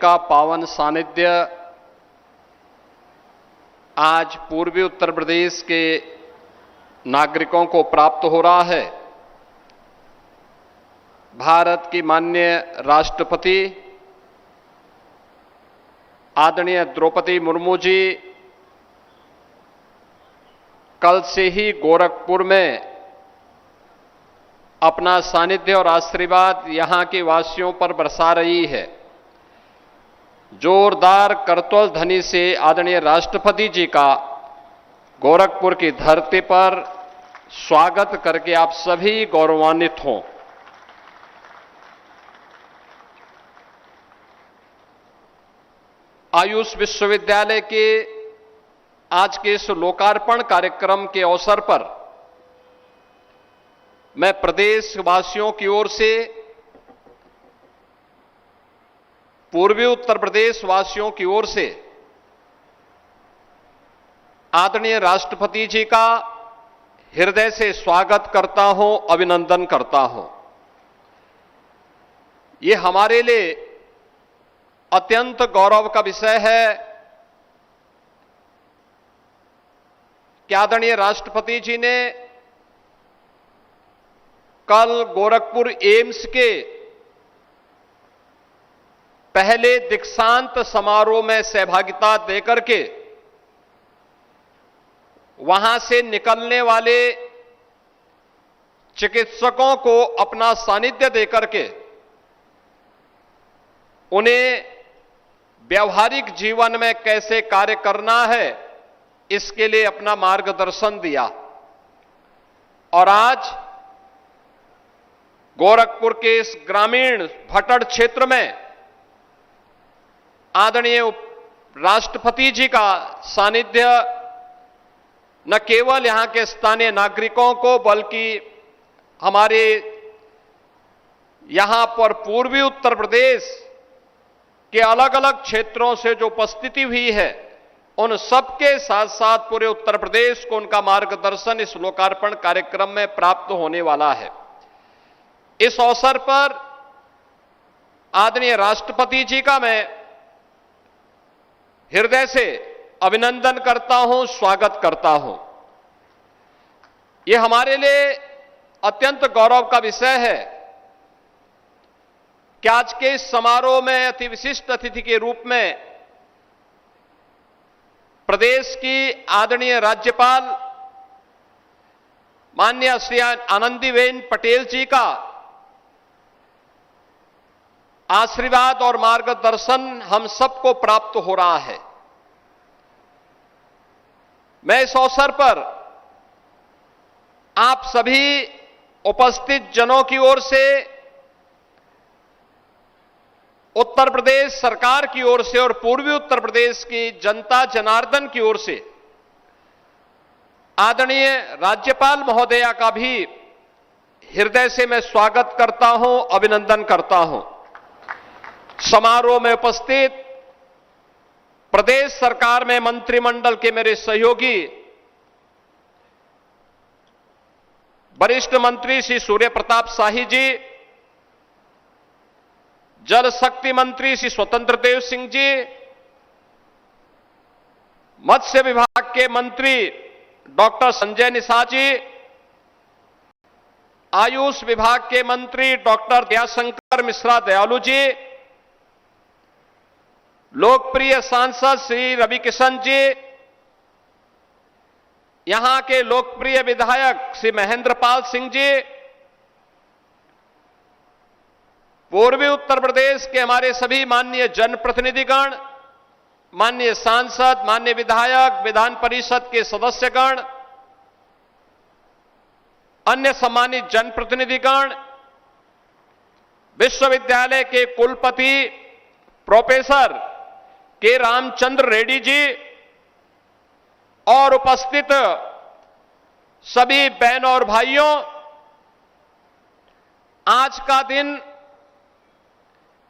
का पावन सानिध्य आज पूर्वी उत्तर प्रदेश के नागरिकों को प्राप्त हो रहा है। भारत की माननीय राष्ट्रपति आदरणीय द्रौपदी मुर्मू जी कल से ही गोरखपुर में अपना सानिध्य और आशीर्वाद यहां के वासियों पर बरसा रही है। जोरदार करतल ध्वनि से आदरणीय राष्ट्रपति जी का गोरखपुर की धरती पर स्वागत करके आप सभी गौरवान्वित हों। आयुष विश्वविद्यालय के आज के इस लोकार्पण कार्यक्रम के अवसर पर मैं प्रदेशवासियों की ओर से, पूर्वी उत्तर प्रदेश वासियों की ओर से आदरणीय राष्ट्रपति जी का हृदय से स्वागत करता हूं, अभिनंदन करता हूं। ये हमारे लिए अत्यंत गौरव का विषय है कि आदरणीय राष्ट्रपति जी ने कल गोरखपुर एम्स के पहले दीक्षांत समारोह में सहभागिता देकर के वहां से निकलने वाले चिकित्सकों को अपना सानिध्य देकर के उन्हें व्यवहारिक जीवन में कैसे कार्य करना है इसके लिए अपना मार्गदर्शन दिया। और आज गोरखपुर के इस ग्रामीण भटड़ क्षेत्र में आदरणीय राष्ट्रपति जी का सानिध्य न केवल यहां के स्थानीय नागरिकों को बल्कि हमारे यहां पर पूर्वी उत्तर प्रदेश के अलग अलग क्षेत्रों से जो उपस्थिति हुई है उन सबके साथ साथ पूरे उत्तर प्रदेश को उनका मार्गदर्शन इस लोकार्पण कार्यक्रम में प्राप्त होने वाला है। इस अवसर पर आदरणीय राष्ट्रपति जी का मैं हृदय से अभिनंदन करता हूं, स्वागत करता हूं। यह हमारे लिए अत्यंत गौरव का विषय है कि आज के इस समारोह में अति विशिष्ट अतिथि के रूप में प्रदेश की आदरणीय राज्यपाल माननीय श्री आनंदीबेन पटेल जी का आशीर्वाद और मार्गदर्शन हम सबको प्राप्त हो रहा है। मैं इस अवसर पर आप सभी उपस्थित जनों की ओर से, उत्तर प्रदेश सरकार की ओर से और पूर्वी उत्तर प्रदेश की जनता जनार्दन की ओर से आदरणीय राज्यपाल महोदया का भी हृदय से मैं स्वागत करता हूं, अभिनंदन करता हूं। समारोह में उपस्थित प्रदेश सरकार में मंत्रिमंडल के मेरे सहयोगी वरिष्ठ मंत्री श्री सूर्य प्रताप शाही जी, जल शक्ति मंत्री श्री स्वतंत्र देव सिंह जी, मत्स्य विभाग के मंत्री डॉक्टर संजय निषाद जी, आयुष विभाग के मंत्री डॉक्टर दयाशंकर मिश्रा दयालु जी, लोकप्रिय सांसद श्री रवि किशन जी, यहां के लोकप्रिय विधायक श्री महेंद्र पाल सिंह जी, पूर्वी उत्तर प्रदेश के हमारे सभी माननीय जनप्रतिनिधिगण, माननीय सांसद, माननीय विधायक, विधान परिषद के सदस्यगण, अन्य सम्मानित जनप्रतिनिधिगण, विश्वविद्यालय के कुलपति प्रोफेसर के रामचंद्र रेड्डी जी और उपस्थित सभी बहनों और भाइयों, आज का दिन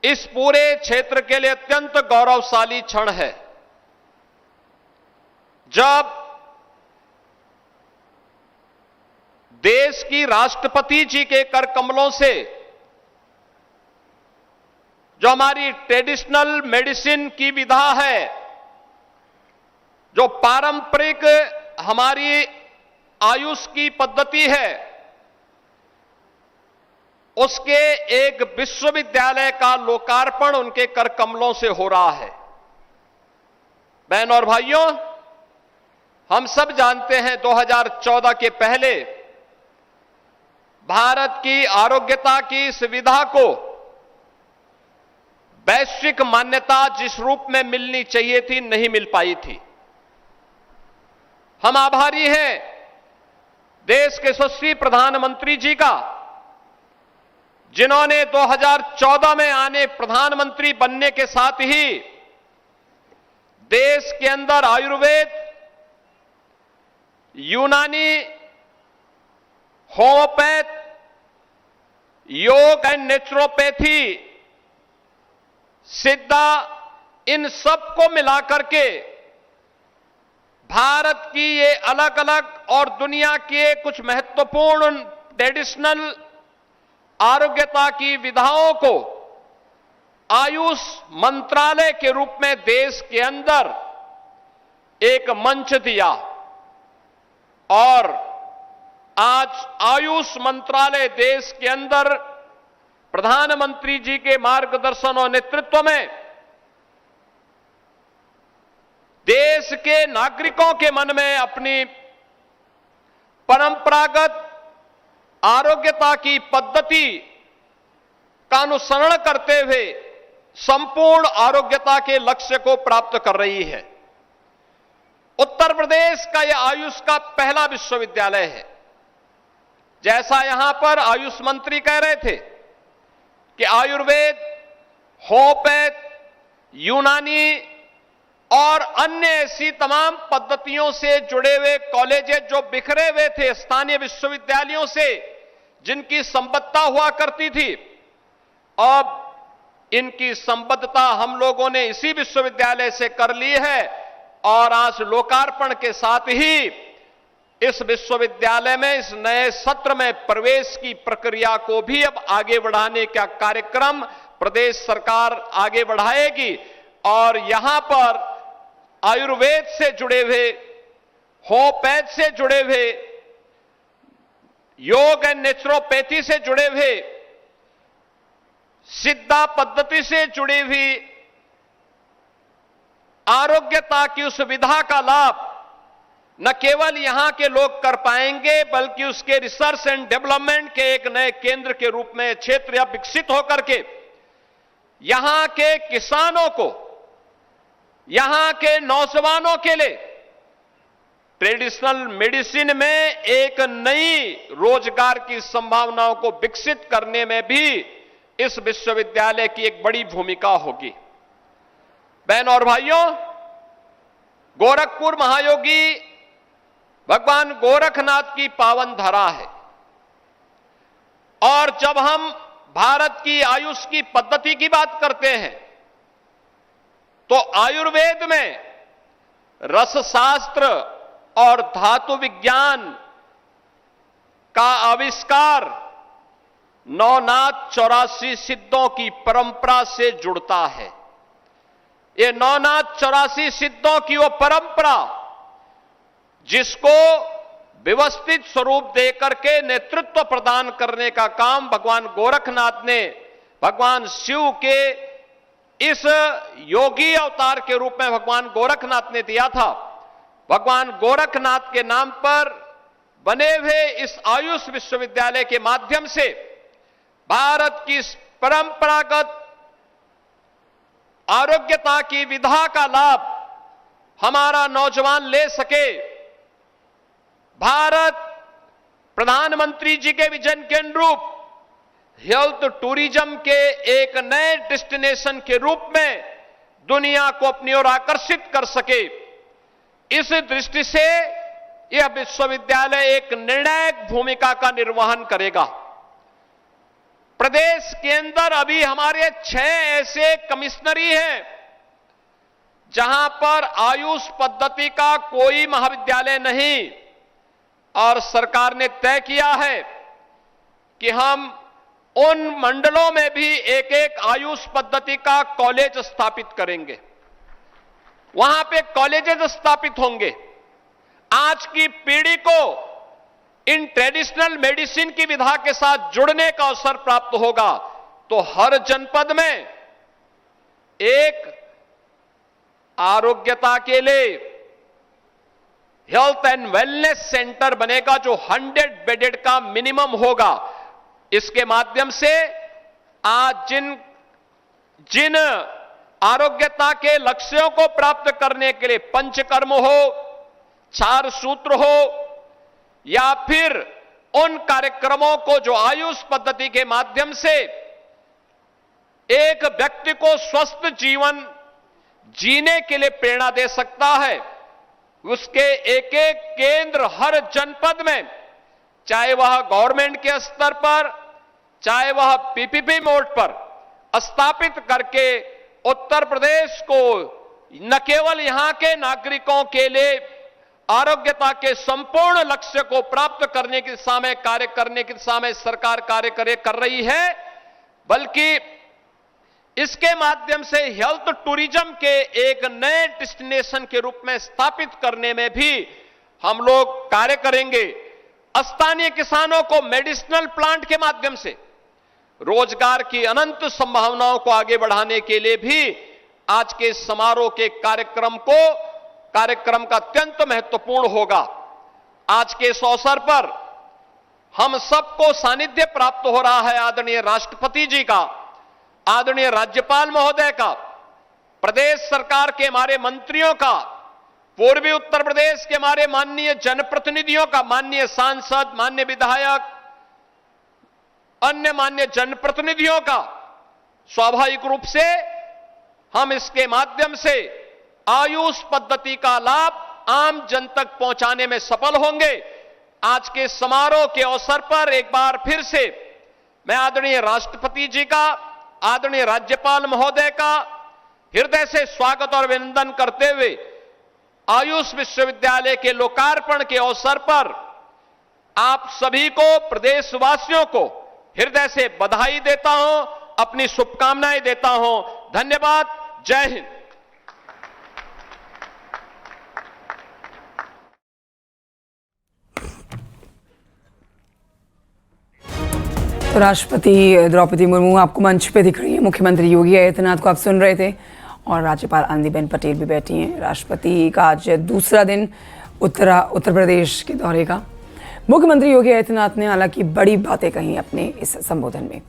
इस पूरे क्षेत्र के लिए अत्यंत गौरवशाली क्षण है, जब देश की राष्ट्रपति जी के कर कमलों से जो हमारी ट्रेडिशनल मेडिसिन की विधा है, जो पारंपरिक हमारी आयुष की पद्धति है, उसके एक विश्वविद्यालय का लोकार्पण उनके कर कमलों से हो रहा है। बहनों और भाइयों, हम सब जानते हैं 2014 के पहले भारत की आरोग्यता की इस विधा को वैश्विक मान्यता जिस रूप में मिलनी चाहिए थी, नहीं मिल पाई थी। हम आभारी हैं देश के यशस्वी प्रधानमंत्री जी का, जिन्होंने 2014 में आने प्रधानमंत्री बनने के साथ ही देश के अंदर आयुर्वेद, यूनानी, होम्योपैथ, योग एंड नेचुरोपैथी, सिद्धा, इन सब को मिलाकर के भारत की ये अलग अलग और दुनिया के कुछ महत्वपूर्ण ट्रेडिशनल आरोग्यता की विधाओं को आयुष मंत्रालय के रूप में देश के अंदर एक मंच दिया और आज आयुष मंत्रालय देश के अंदर प्रधानमंत्री जी के मार्गदर्शन और नेतृत्व में देश के नागरिकों के मन में अपनी परंपरागत आरोग्यता की पद्धति का अनुसरण करते हुए संपूर्ण आरोग्यता के लक्ष्य को प्राप्त कर रही है। उत्तर प्रदेश का यह आयुष का पहला विश्वविद्यालय है। जैसा यहां पर आयुष मंत्री कह रहे थे कि आयुर्वेद, होम्योपैथ, यूनानी और अन्य ऐसी तमाम पद्धतियों से जुड़े हुए कॉलेजेस जो बिखरे हुए थे स्थानीय विश्वविद्यालयों से, जिनकी संबद्धता हुआ करती थी, अब इनकी संबद्धता हम लोगों ने इसी विश्वविद्यालय से कर ली है और आज लोकार्पण के साथ ही इस विश्वविद्यालय में इस नए सत्र में प्रवेश की प्रक्रिया को भी अब आगे बढ़ाने का कार्यक्रम प्रदेश सरकार आगे बढ़ाएगी और यहां पर आयुर्वेद से जुड़े हुए, होम्योपैथ से जुड़े हुए, योग एंड नेचुरोपैथी से जुड़े हुए, सिद्धा पद्धति से जुड़ी हुई आरोग्यता की उस विधा का लाभ न केवल यहां के लोग कर पाएंगे, बल्कि उसके रिसर्च एंड डेवलपमेंट के एक नए केंद्र के रूप में क्षेत्र या विकसित होकर के यहां के किसानों को, यहां के नौजवानों के लिए ट्रेडिशनल मेडिसिन में एक नई रोजगार की संभावनाओं को विकसित करने में भी इस विश्वविद्यालय की एक बड़ी भूमिका होगी। बहनों और भाइयों, गोरखपुर महायोगी भगवान गोरखनाथ की पावन धरा है और जब हम भारत की आयुष की पद्धति की बात करते हैं तो आयुर्वेद में रसशास्त्र और धातु विज्ञान का आविष्कार नवनाथ 84 सिद्धों की परंपरा से जुड़ता है। ये नवनाथ 84 सिद्धों की वो परंपरा जिसको व्यवस्थित स्वरूप देकर के नेतृत्व प्रदान करने का काम भगवान गोरखनाथ ने भगवान शिव के इस योगी अवतार के रूप में भगवान गोरखनाथ ने दिया था। भगवान गोरखनाथ के नाम पर बने हुए इस आयुष विश्वविद्यालय के माध्यम से भारत की परंपरागत आरोग्यता की विधा का लाभ हमारा नौजवान ले सके। भारत प्रधानमंत्री जी के विजन के अनुरूप हेल्थ टूरिज्म के एक नए डेस्टिनेशन के रूप में दुनिया को अपनी ओर आकर्षित कर सके, इस दृष्टि से यह विश्वविद्यालय एक निर्णायक भूमिका का निर्वहन करेगा। प्रदेश के अंदर अभी हमारे 6 ऐसे कमिश्नरी हैं जहां पर आयुष पद्धति का कोई महाविद्यालय नहीं और सरकार ने तय किया है कि हम उन मंडलों में भी एक एक आयुष पद्धति का कॉलेज स्थापित करेंगे, वहां पे कॉलेजेस स्थापित होंगे। आज की पीढ़ी को इन ट्रेडिशनल मेडिसिन की विधा के साथ जुड़ने का अवसर प्राप्त होगा, तो हर जनपद में एक आरोग्यता के लिए हेल्थ एंड वेलनेस सेंटर बनेगा, जो 100 बेडेड का मिनिमम होगा। इसके माध्यम से आज जिन आरोग्यता के लक्ष्यों को प्राप्त करने के लिए पंचकर्म हो, 4 सूत्र हो, या फिर उन कार्यक्रमों को जो आयुष पद्धति के माध्यम से एक व्यक्ति को स्वस्थ जीवन जीने के लिए प्रेरणा दे सकता है, उसके एक एक केंद्र हर जनपद में, चाहे वह गवर्नमेंट के स्तर पर, चाहे वह पीपीपी मोड पर स्थापित करके उत्तर प्रदेश को न केवल यहां के नागरिकों के लिए आरोग्यता के संपूर्ण लक्ष्य को प्राप्त करने की दिशा में कार्य करने की दिशा में सरकार कार्य कर रही है, बल्कि इसके माध्यम से हेल्थ टूरिज्म के एक नए डेस्टिनेशन के रूप में स्थापित करने में भी हम लोग कार्य करेंगे। स्थानीय किसानों को मेडिसिनल प्लांट के माध्यम से रोजगार की अनंत संभावनाओं को आगे बढ़ाने के लिए भी आज के समारोह के कार्यक्रम का अत्यंत महत्वपूर्ण होगा। आज के इस अवसर पर हम सबको सानिध्य प्राप्त हो रहा है आदरणीय राष्ट्रपति जी का, आदरणीय राज्यपाल महोदय का, प्रदेश सरकार के हमारे मंत्रियों का, पूर्वी उत्तर प्रदेश के हमारे माननीय जनप्रतिनिधियों का, माननीय सांसद, माननीय विधायक, अन्य माननीय जनप्रतिनिधियों का। स्वाभाविक रूप से हम इसके माध्यम से आयुष पद्धति का लाभ आम जन तक पहुंचाने में सफल होंगे। आज के समारोह के अवसर पर एक बार फिर से मैं आदरणीय राष्ट्रपति जी का, आदरणीय राज्यपाल महोदय का हृदय से स्वागत और अभिनंदन करते हुए आयुष विश्वविद्यालय के लोकार्पण के अवसर पर आप सभी को, प्रदेशवासियों को हृदय से बधाई देता हूं, अपनी शुभकामनाएं देता हूं। धन्यवाद। जय हिंद। तो राष्ट्रपति द्रौपदी मुर्मू आपको मंच पे दिख रही है, मुख्यमंत्री योगी आदित्यनाथ को आप सुन रहे थे, और राज्यपाल आनंदीबेन पटेल भी बैठी हैं। राष्ट्रपति का आज दूसरा दिन उत्तर प्रदेश के दौरे का। मुख्यमंत्री योगी आदित्यनाथ ने हालांकि बड़ी बातें कही अपने इस संबोधन में।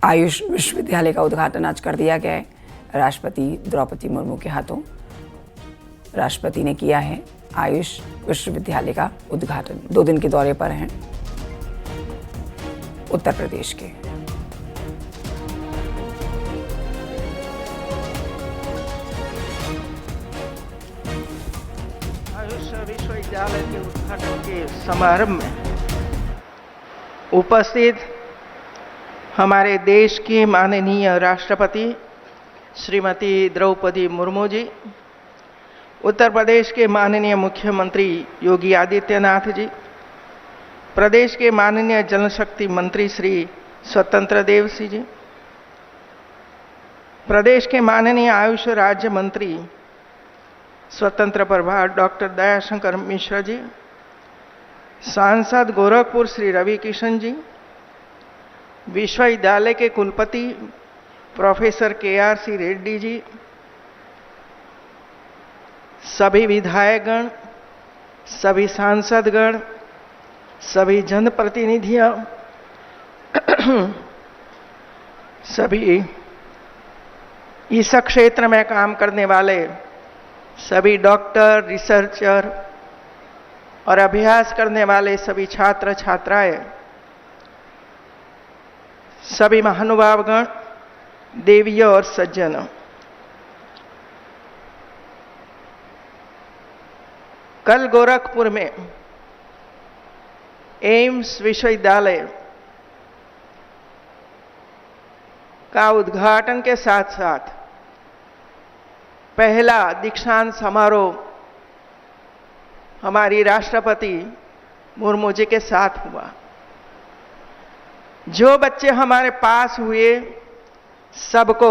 आयुष विश्वविद्यालय का उद्घाटन आज कर दिया गया है राष्ट्रपति द्रौपदी मुर्मू के हाथों। राष्ट्रपति ने किया है आयुष विश्वविद्यालय का उद्घाटन। 2 दिन के दौरे पर हैं उत्तर प्रदेश के। आयुष विश्वविद्यालय के उद्घाटन के समारोह में उपस्थित हमारे देश की माननीय राष्ट्रपति श्रीमती द्रौपदी मुर्मू जी, उत्तर प्रदेश के माननीय मुख्यमंत्री योगी आदित्यनाथ जी, प्रदेश के माननीय जल शक्ति मंत्री श्री स्वतंत्र देव सिंह जी, प्रदेश के माननीय आयुष राज्य मंत्री स्वतंत्र प्रभार डॉक्टर दयाशंकर मिश्रा जी, सांसद गोरखपुर श्री रवि किशन जी, विश्वविद्यालय के कुलपति प्रोफेसर KRC रेड्डी जी, सभी विधायकगण, सभी सांसदगण, सभी जनप्रतिनिधियां, सभी इस क्षेत्र में काम करने वाले सभी डॉक्टर, रिसर्चर और अभ्यास करने वाले सभी छात्र छात्राएं, सभी महानुभावगण, देवियों और सज्जनों, कल गोरखपुर में एम्स विश्वविद्यालय का उद्घाटन के साथ साथ पहला दीक्षांत समारोह हमारी राष्ट्रपति मुर्मू जी के साथ हुआ। जो बच्चे हमारे पास हुए सबको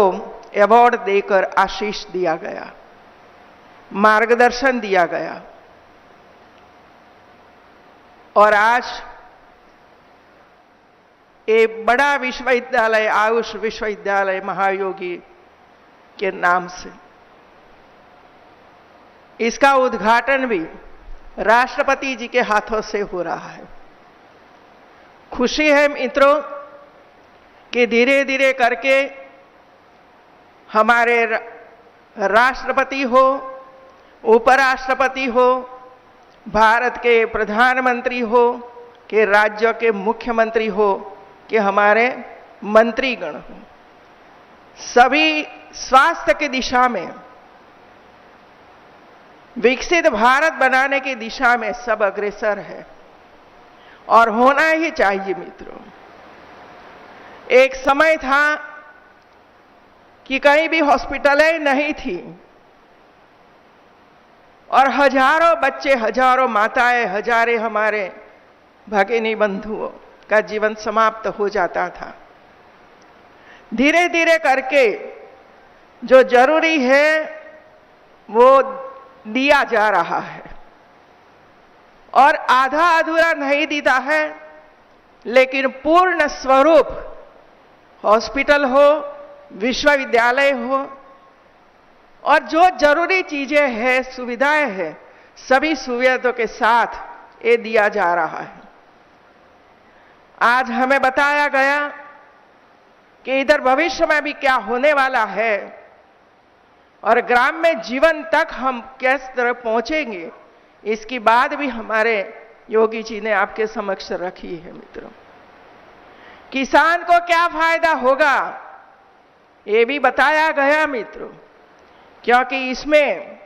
अवार्ड देकर आशीष दिया गया, मार्गदर्शन दिया गया। और आज एक बड़ा विश्वविद्यालय, आयुष विश्वविद्यालय महायोगी के नाम से, इसका उद्घाटन भी राष्ट्रपति जी के हाथों से हो रहा है। खुशी है मित्रों कि धीरे धीरे करके हमारे राष्ट्रपति हो, उपराष्ट्रपति हो, भारत के प्रधानमंत्री हो, कि राज्य के मुख्यमंत्री हो, कि हमारे मंत्रीगण हो, सभी स्वास्थ्य की दिशा में, विकसित भारत बनाने की दिशा में सब अग्रसर है और होना ही चाहिए मित्रों। एक समय था कि कहीं भी हॉस्पिटलें नहीं थी और हजारों बच्चे, हजारों माताएं, हजारे हमारे भगिनी बंधुओं का जीवन समाप्त हो जाता था। धीरे धीरे करके जो जरूरी है वो दिया जा रहा है और आधा अधूरा नहीं देता है, लेकिन पूर्ण स्वरूप हॉस्पिटल हो, विश्वविद्यालय हो और जो जरूरी चीजें हैं, सुविधाएं हैं, सभी सुविधाओं के साथ ये दिया जा रहा है। आज हमें बताया गया कि इधर भविष्य में भी क्या होने वाला है और ग्राम में जीवन तक हम किस तरह पहुंचेंगे, इसकी बात भी हमारे योगी जी ने आपके समक्ष रखी है मित्रों। किसान को क्या फायदा होगा ये भी बताया गया मित्रों, क्योंकि इसमें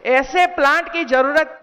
ऐसे प्लांट की जरूरत